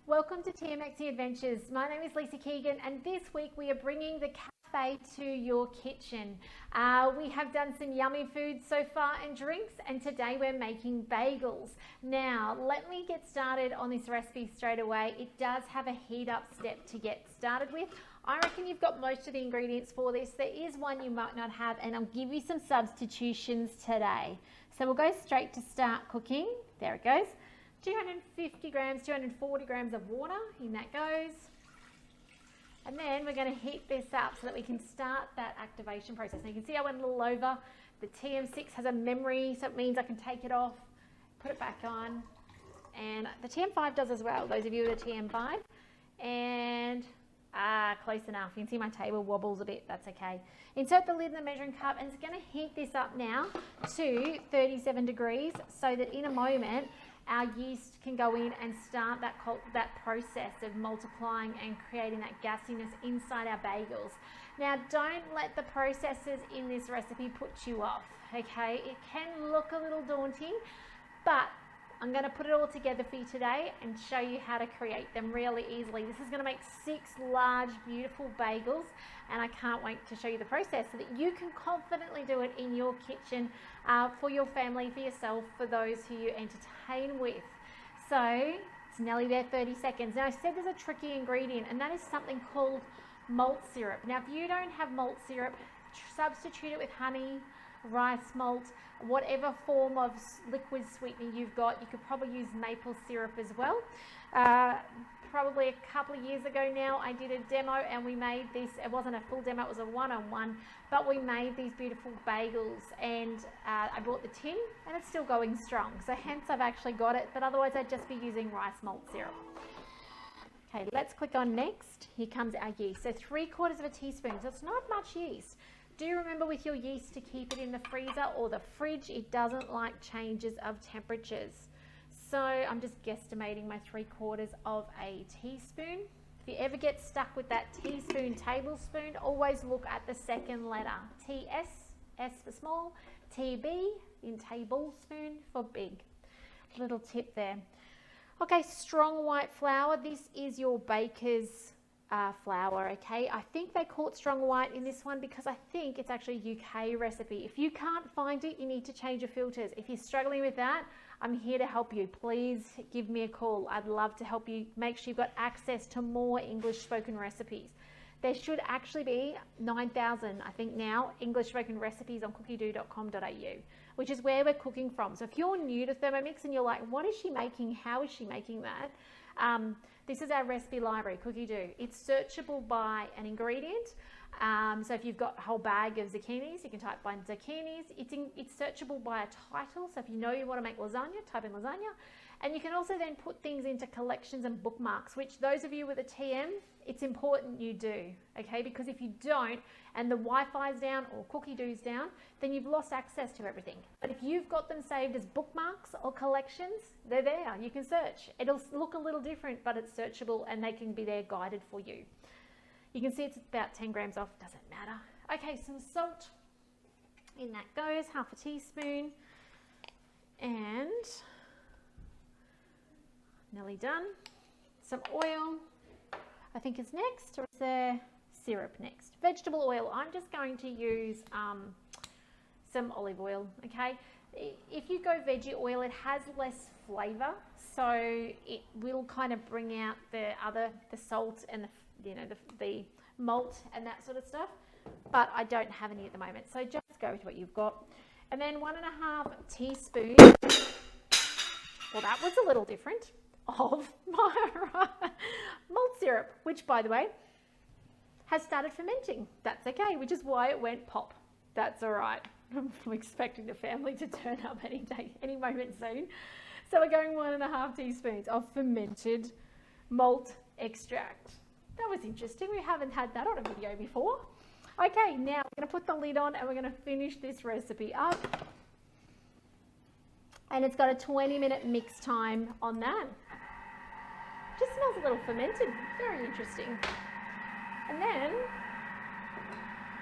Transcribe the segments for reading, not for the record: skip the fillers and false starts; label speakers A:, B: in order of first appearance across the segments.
A: Welcome to TMXing Adventures. My name is Lisa Keegan, and this week we are bringing the cafe to your kitchen. We have done some yummy food so far and drinks, and today we're making bagels. Now, let me get started on this recipe straight away. It does have a heat up step to get started with. I reckon you've got most of the ingredients for this. There is one you might not have, and I'll give you some substitutions today. So we'll go straight to start cooking. There it goes. 250 grams, 240 grams of water, in that goes. And then we're going to heat this up so that we can start that activation process. Now you can see I went a little over. The TM6 has a memory, so it means I can take it off, put it back on. And the TM5 does as well, those of you with a TM5. And close enough. You can see my table wobbles a bit, that's okay. Insert the lid in the measuring cup, and it's going to heat this up now to 37 degrees so that in a moment our yeast can go in and start that process of multiplying and creating that gassiness inside our bagels. Now, don't let the processes in this recipe put you off, okay? It can look a little daunting, but I'm going to put it all together for you today and show you how to create them really easily. This is going to make 6 large, beautiful bagels, and I can't wait to show you the process so that you can confidently do it in your kitchen for your family, for yourself, for those who you entertain with. So it's nearly there, 30 seconds. Now I said there's a tricky ingredient, and that is something called malt syrup. Now if you don't have malt syrup, substitute it with honey, rice malt, whatever form of liquid sweetener you've got. You could probably use maple syrup as well. Probably a couple of years ago now, I did a demo and we made this. It wasn't a full demo, it was a one-on-one, but we made these beautiful bagels, and I bought the tin and it's still going strong. So hence I've actually got it, but otherwise I'd just be using rice malt syrup. Okay, let's click on next. Here comes our yeast. So 3/4 of a teaspoon, so it's not much yeast. Do remember with your yeast to keep it in the freezer or the fridge. It doesn't like changes of temperatures. So I'm just guesstimating my 3/4 of a teaspoon. If you ever get stuck with that teaspoon, tablespoon, always look at the second letter. TS, S for small, TB in tablespoon for big. Little tip there. Okay, strong white flour. This is your baker's flour, okay? I think they call it strong white in this one because I think it's actually a UK recipe. If you can't find it, you need to change your filters. If you're struggling with that, I'm here to help you. Please give me a call. I'd love to help you make sure you've got access to more English spoken recipes. There should actually be 9,000, I think now, English spoken recipes on cookiedoo.com.au, which is where we're cooking from. So if you're new to Thermomix and you're like, what is she making? How is she making that? This is our recipe library, Cookiedoo. It's searchable by an ingredient. So if you've got a whole bag of zucchinis, you can type by zucchinis. It's searchable by a title. So if you know you want to make lasagna, type in lasagna. And you can also then put things into collections and bookmarks, which those of you with a TM, it's important you do, okay? Because if you don't, and the Wi-Fi's down or Cookiedoo's down, then you've lost access to everything. But if you've got them saved as bookmarks or collections, they're there. You can search. It'll look a little different, but it's searchable and they can be there guided for you. You can see it's about 10 grams off, doesn't matter. Okay, some salt. In that goes, 1/2 teaspoon. And nearly done. Some oil, I think is next, or is there syrup next? Vegetable oil. I'm just going to use some olive oil, okay? If you go veggie oil, it has less flavor, so it will kind of bring out the salt and the malt and that sort of stuff, but I don't have any at the moment, so just go with what you've got. And then 1.5 teaspoons, well, that was a little different, of my malt syrup, which by the way has started fermenting. That's okay, which is why it went pop. That's all right. I'm expecting the family to turn up any day, any moment soon. So we're going 1.5 teaspoons of fermented malt extract. That was interesting. We haven't had that on a video before. Okay, now we're going to put the lid on and we're going to finish this recipe up. And it's got a 20-minute mix time on that. Just smells a little fermented. Very interesting. And then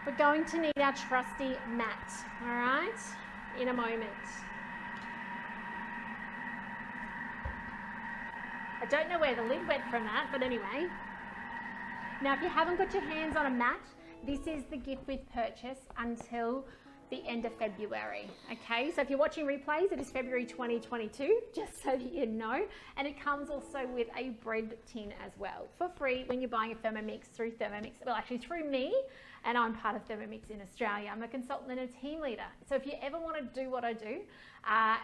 A: we're going to need our trusty mat, all right, in a moment. I don't know where the lid went from that, but anyway. Now, if you haven't got your hands on a mat, this is the gift with purchase until the end of February. Okay, so if you're watching replays, it is February 2022, just so that you know. And it comes also with a bread tin as well for free when you're buying a Thermomix through Thermomix. Well, actually through me, and I'm part of Thermomix in Australia. I'm a consultant and a team leader. So if you ever want to do what I do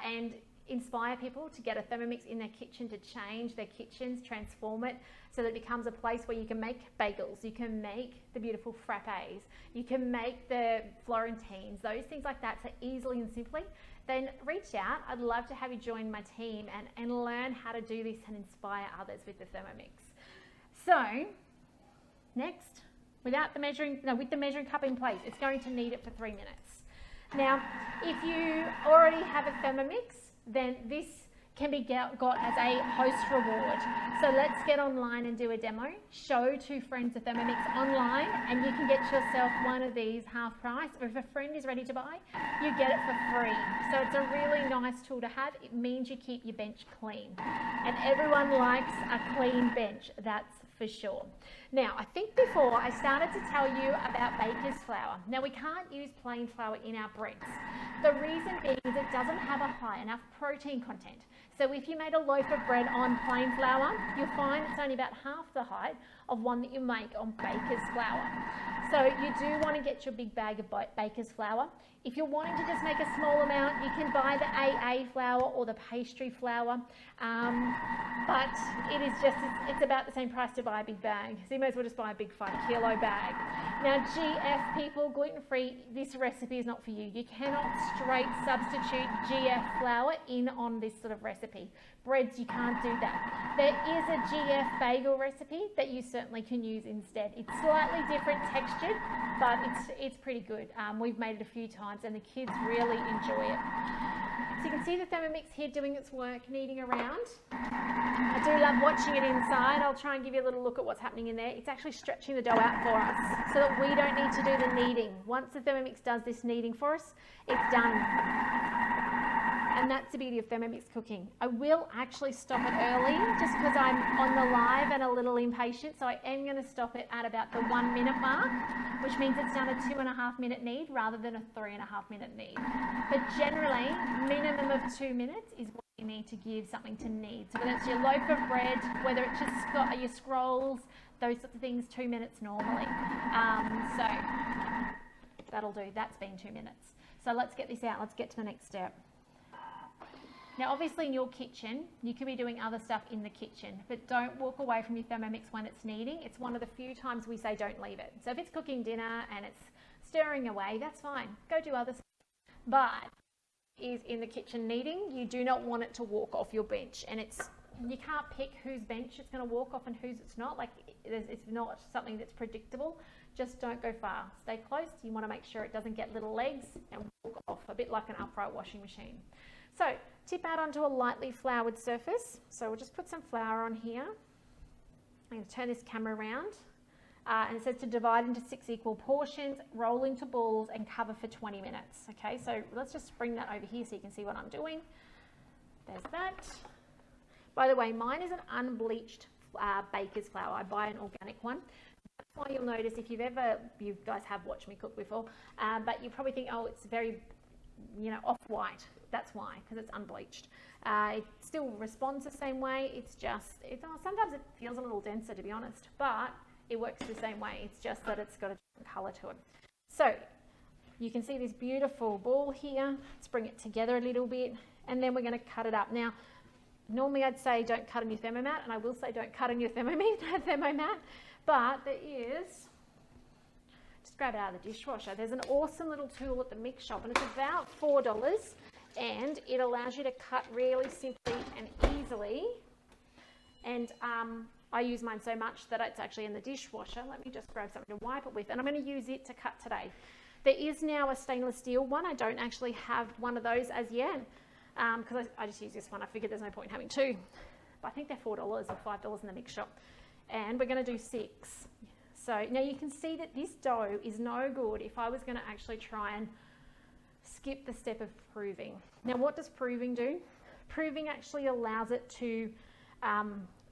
A: and inspire people to get a Thermomix in their kitchen, to change their kitchens, transform it so that it becomes a place where you can make bagels, you can make the beautiful frappes, you can make the Florentines, those things like that, so easily and simply, then reach out. I'd love to have you join my team and learn how to do this and inspire others with the Thermomix. So next, with the measuring cup in place, it's going to need it for 3 minutes. Now, if you already have a Thermomix, then this can be got as a host reward. So let's get online and do a demo. Show 2 friends the Thermomix online and you can get yourself one of these half price, or if a friend is ready to buy, you get it for free. So it's a really nice tool to have. It means you keep your bench clean. And everyone likes a clean bench, that's for sure. Now, I think before I started to tell you about baker's flour. Now, we can't use plain flour in our breads. The reason being is it doesn't have a high enough protein content. So if you made a loaf of bread on plain flour, you'll find it's only about half the height of one that you make on baker's flour. So you do want to get your big bag of baker's flour. If you're wanting to just make a small amount, you can buy the AA flour or the pastry flour, but it's about the same price to buy a big bag. So you may as well just buy a big 5 kilo bag. Now, GF people, gluten-free, this recipe is not for you. You cannot straight substitute GF flour in on this sort of recipe. Breads, you can't do that. There is a GF bagel recipe that you certainly can use instead. It's slightly different textured, but it's pretty good. We've made it a few times and the kids really enjoy it. So you can see the Thermomix here doing its work, kneading around. I do love watching it inside. I'll try and give you a little look at what's happening in there. It's actually stretching the dough out for us so that we don't need to do the kneading. Once the Thermomix does this kneading for us, it's done. And that's the beauty of Thermomix cooking. I will actually stop it early just because I'm on the live and a little impatient. So I am going to stop it at about the 1 minute mark, which means it's done a 2.5 minute knead rather than a 3.5 minute knead. But generally, minimum of 2 minutes is what you need to give something to knead. So whether it's your loaf of bread, whether it's just your scrolls, those sorts of things, 2 minutes normally. So that'll do. That's been 2 minutes. So let's get this out. Let's get to the next step. Now, obviously in your kitchen, you could be doing other stuff in the kitchen, but don't walk away from your Thermomix when it's kneading. It's one of the few times we say don't leave it. So if it's cooking dinner and it's stirring away, that's fine. Go do other stuff. But is in the kitchen kneading, you do not want it to walk off your bench. And you can't pick whose bench it's going to walk off and whose it's not. Like it's not something that's predictable. Just don't go far. Stay close. You want to make sure it doesn't get little legs and walk off, a bit like an upright washing machine. So tip out onto a lightly floured surface. So we'll just put some flour on here. I'm going to turn this camera around. And it says to divide into 6 equal portions, roll into balls and cover for 20 minutes. Okay, so let's just bring that over here so you can see what I'm doing. There's that. By the way, mine is an unbleached baker's flour. I buy an organic one. That's why you'll notice if you guys have watched me cook before, but you probably think, oh, it's very, off-white. That's why, because it's unbleached. It still responds the same way. It's just, sometimes it feels a little denser, to be honest, but it works the same way. It's just that it's got a different colour to it. So you can see this beautiful ball here. Let's bring it together a little bit, and then we're going to cut it up. Now, normally I'd say don't cut on your Thermomat, and I will say don't cut on your Thermomat, but there is, just grab it out of the dishwasher. There's an awesome little tool at the mix shop, and it's about $4, and it allows you to cut really simply and easily. And I use mine so much that it's actually in the dishwasher. Let me just grab something to wipe it with, and I'm going to use it to cut today. There is now a stainless steel one. I don't actually have one of those as yet because I just use this one. I figured there's no point in having two. But I think they're $4 or $5 in the mix shop. And we're going to do 6. So now you can see that this dough is no good if I was going to actually try and skip the step of proving. Now what does proving do? Proving actually allows it to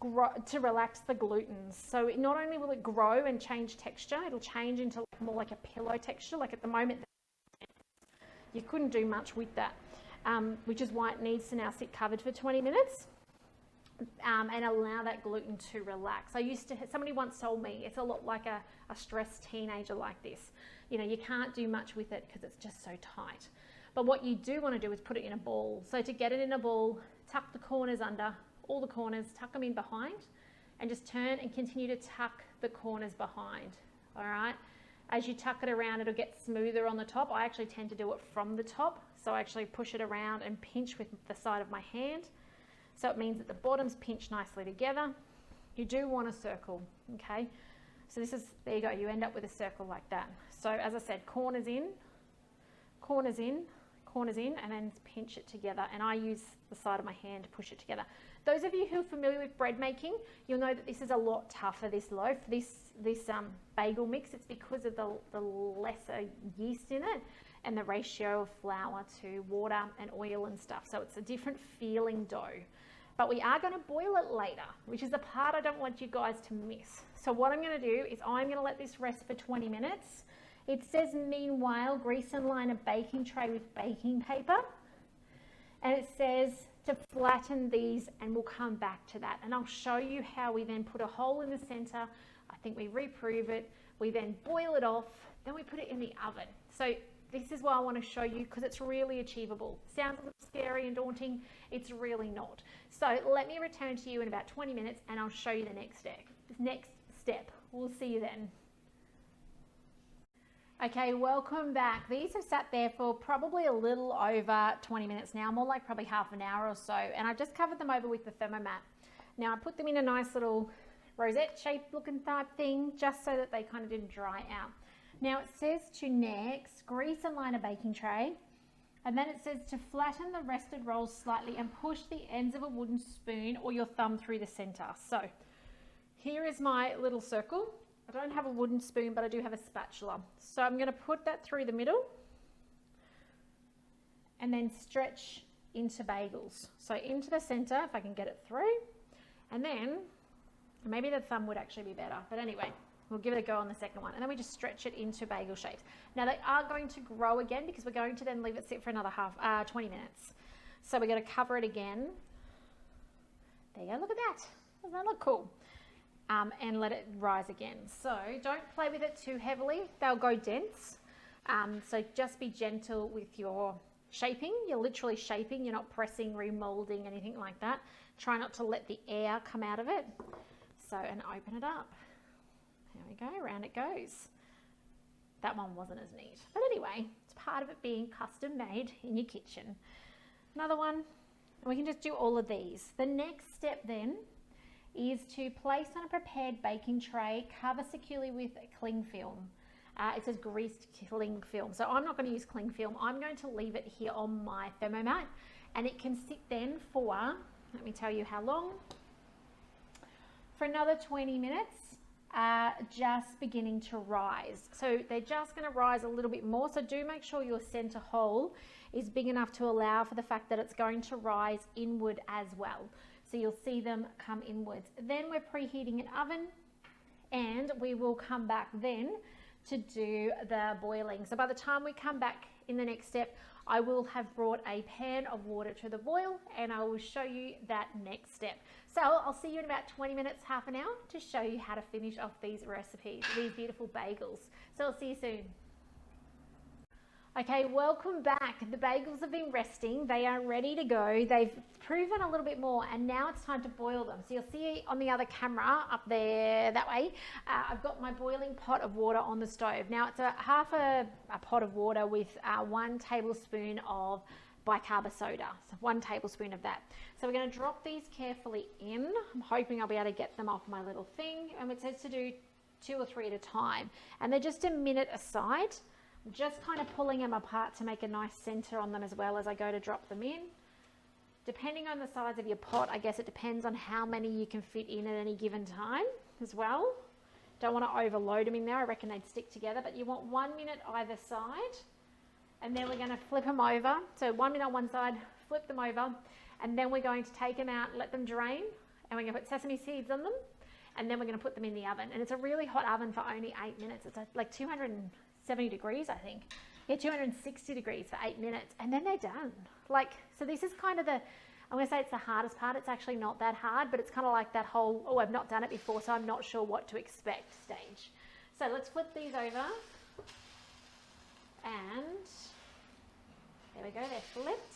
A: relax the gluten. So not only will it grow and change texture, it'll change into more like a pillow texture. Like at the moment, you couldn't do much with that, which is why it needs to now sit covered for 20 minutes. And allow that gluten to relax. Somebody once told me it's a lot like a stressed teenager like this. You know, you can't do much with it because it's just so tight. But what you do want to do is put it in a ball. So to get it in a ball, tuck the corners under, all the corners, tuck them in behind, and just turn and continue to tuck the corners behind, all right? As you tuck it around, it'll get smoother on the top. I actually tend to do it from the top. So I actually push it around and pinch with the side of my hand. So it means that the bottoms pinch nicely together. You do want a circle, okay? So there you go, you end up with a circle like that. So as I said, corners in, corners in, corners in, and then pinch it together. And I use the side of my hand to push it together. Those of you who are familiar with bread making, you'll know that this is a lot tougher, this loaf, this bagel mix. It's because of the lesser yeast in it and the ratio of flour to water and oil and stuff. So it's a different feeling dough. But we are going to boil it later, which is the part I don't want you guys to miss. So what I'm going to do is I'm going to let this rest for 20 minutes. It says, meanwhile, grease and line a baking tray with baking paper. And it says to flatten these, and we'll come back to that. And I'll show you how we then put a hole in the center. I think we reprove it. We then boil it off. Then we put it in the oven. So this is what I want to show you because it's really achievable. Sounds a little scary and daunting. It's really not. So let me return to you in about 20 minutes and I'll show you the next step. We'll see you then. Okay, welcome back. These have sat there for probably a little over 20 minutes now, more like probably half an hour or so. And I've just covered them over with the Thermomat. Now I put them in a nice little rosette shaped looking type thing just so that they kind of didn't dry out. Now it says to next grease and line a baking tray, and then it says to flatten the rested rolls slightly and push the ends of a wooden spoon or your thumb through the center. So here is my little circle. I don't have a wooden spoon, but I do have a spatula. So I'm going to put that through the middle and then stretch into bagels. So into the center, if I can get it through, and then maybe the thumb would actually be better, but anyway, we'll give it a go on the second one. And then we just stretch it into bagel shapes. Now they are going to grow again because we're going to then leave it sit for another 20 minutes. So we're going to cover it again. There you go, look at that. Doesn't that look cool? And let it rise again. So don't play with it too heavily. They'll go dense. So just be gentle with your shaping. You're literally shaping. You're not pressing, remolding, anything like that. Try not to let the air come out of it. So, and open it up. There we go, around it goes. That one wasn't as neat. But anyway, it's part of it being custom made in your kitchen. Another one, and we can just do all of these. The next step then is to place on a prepared baking tray, cover securely with cling film. It says greased cling film. So I'm not going to use cling film. I'm going to leave it here on my Thermomat, and it can sit then for, let me tell you how long, for another 20 minutes. Just beginning to rise. So they're just going to rise a little bit more. So do make sure your center hole is big enough to allow for the fact that it's going to rise inward as well. So you'll see them come inwards. Then we're preheating an oven, and we will come back then to do the boiling. So by the time we come back in the next step, I will have brought a pan of water to the boil, and I will show you that next step. So I'll see you in about 20 minutes, half an hour, to show you how to finish off these recipes, these beautiful bagels. So I'll see you soon. Okay, welcome back. The bagels have been resting. They are ready to go. They've proven a little bit more, and now it's time to boil them. So you'll see on the other camera up there that way, I've got my boiling pot of water on the stove. Now it's half a pot of water with 1 tablespoon of bicarb soda, so 1 tablespoon of that. So we're going to drop these carefully in. I'm hoping I'll be able to get them off my little thing, and it says to do 2 or 3 at a time, and they're just a minute aside. I'm just kind of pulling them apart to make a nice center on them as well as I go to drop them in. Depending on the size of your pot, I guess it depends on how many you can fit in at any given time as well. Don't want to overload them in there. I reckon they'd stick together, but you want 1 minute either side. And then we're going to flip them over. So 1 minute on one side, flip them over, and then we're going to take them out, let them drain, and we're going to put sesame seeds on them, and then we're going to put them in the oven. And it's a really hot oven for only 8 minutes. It's like 270 degrees, I think. Yeah, 260 degrees for 8 minutes, and then they're done. Like, so this is kind of the, I'm going to say it's the hardest part. It's actually not that hard, but it's kind of like that whole, oh, I've not done it before, so I'm not sure what to expect stage. So let's flip these over, and there we go, they're flipped.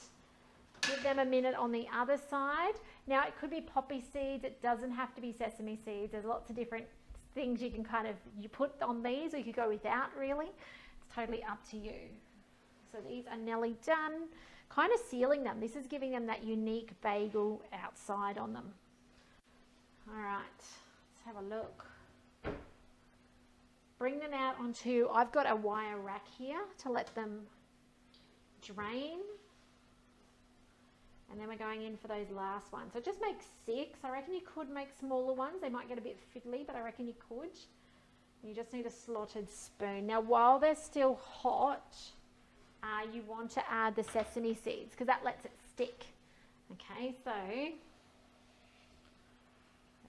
A: Give them a minute on the other side. Now it could be poppy seeds, it doesn't have to be sesame seeds. There's lots of different things you can you put on these, or you could go without really. It's totally up to you. So these are nearly done. Kind of sealing them. This is giving them that unique bagel outside on them. All right, let's have a look. Bring them out onto, I've got a wire rack here to let them drain. And then we're going in for those last ones. So just make 6. I reckon you could make smaller ones. They might get a bit fiddly, but I reckon you could. You just need a slotted spoon. Now, while they're still hot, you want to add the sesame seeds because that lets it stick. Okay, so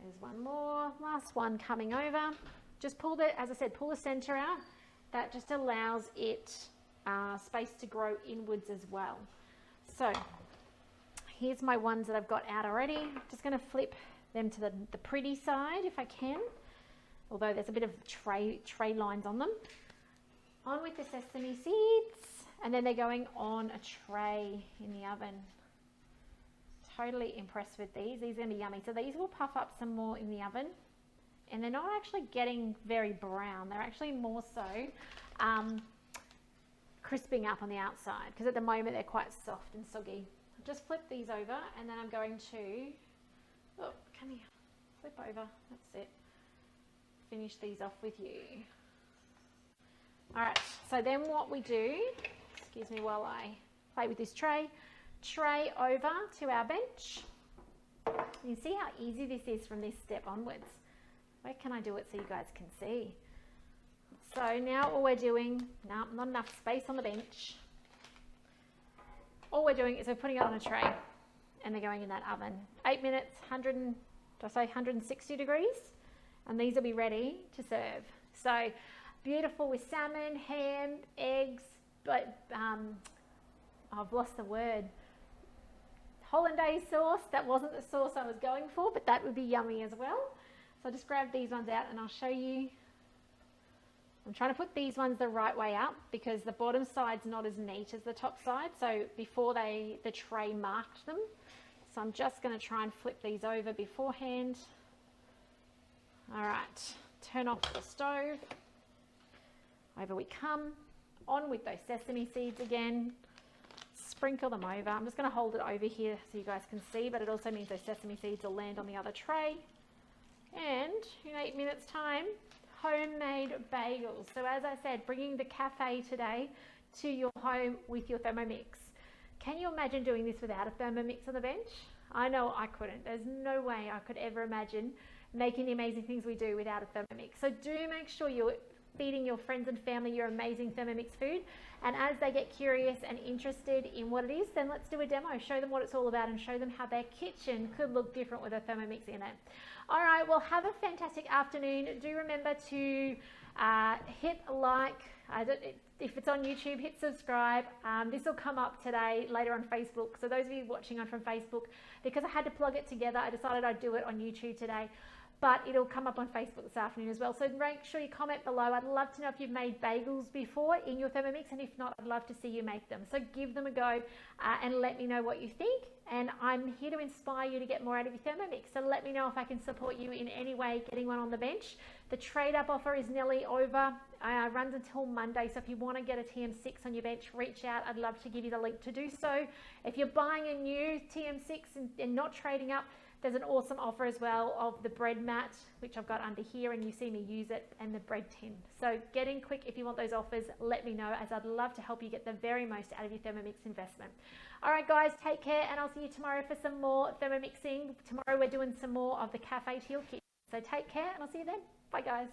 A: there's one more. Last one coming over. Just pull the, as I said, pull the center out. That just allows it space to grow inwards as well. So here's my ones that I've got out already. I'm just going to flip them to the pretty side if I can, although there's a bit of tray lines on them. On with the sesame seeds, and then they're going on a tray in the oven. Totally impressed with these. These are going to be yummy. So these will puff up some more in the oven, and they're not actually getting very brown. They're actually more so crisping up on the outside because at the moment they're quite soft and soggy. Just flip these over, and then I'm going to, oh, come here, flip over, that's it. Finish these off with you. All right, so then what we do, excuse me while I play with this tray over to our bench. You see how easy this is from this step onwards. Where can I do it so you guys can see? So now all we're doing, no, not enough space on the bench. All we're doing is we're putting it on a tray and they're going in that oven. 8 minutes, 160 degrees, and these will be ready to serve. So beautiful with salmon, ham, eggs, but I've lost the word. Hollandaise sauce, that wasn't the sauce I was going for, but that would be yummy as well. So I'll just grab these ones out and I'll show you. I'm trying to put these ones the right way up because the bottom side's not as neat as the top side. So before the tray marked them. So I'm just going to try and flip these over beforehand. All right, turn off the stove. Over we come. On with those sesame seeds again. Sprinkle them over. I'm just going to hold it over here so you guys can see, but it also means those sesame seeds will land on the other tray. And in 8 minutes time, homemade bagels. So as I said, bringing the cafe today to your home with your Thermomix. Can you imagine doing this without a Thermomix on the bench? I know I couldn't. There's no way I could ever imagine making the amazing things we do without a Thermomix. So do make sure you're feeding your friends and family your amazing Thermomix food. And as they get curious and interested in what it is, then let's do a demo. Show them what it's all about and show them how their kitchen could look different with a Thermomix in it. All right, well, have a fantastic afternoon. Do remember to hit like, if it's on YouTube, hit subscribe. This will come up today, later on Facebook. So those of you watching on from Facebook, because I had to plug it together, I decided I'd do it on YouTube today. But it'll come up on Facebook this afternoon as well. So make sure you comment below. I'd love to know if you've made bagels before in your Thermomix, and if not, I'd love to see you make them. So give them a go and let me know what you think. And I'm here to inspire you to get more out of your Thermomix. So let me know if I can support you in any way getting one on the bench. The trade-up offer is nearly over. Runs until Monday. So if you want to get a TM6 on your bench, reach out. I'd love to give you the link to do so. If you're buying a new TM6 and not trading up, there's an awesome offer as well of the bread mat, which I've got under here, and you see me use it, and the bread tin. So get in quick if you want those offers. Let me know, as I'd love to help you get the very most out of your Thermomix investment. All right, guys, take care, and I'll see you tomorrow for some more Thermomixing. Tomorrow we're doing some more of the cafe to your kitchen. So take care, and I'll see you then. Bye, guys.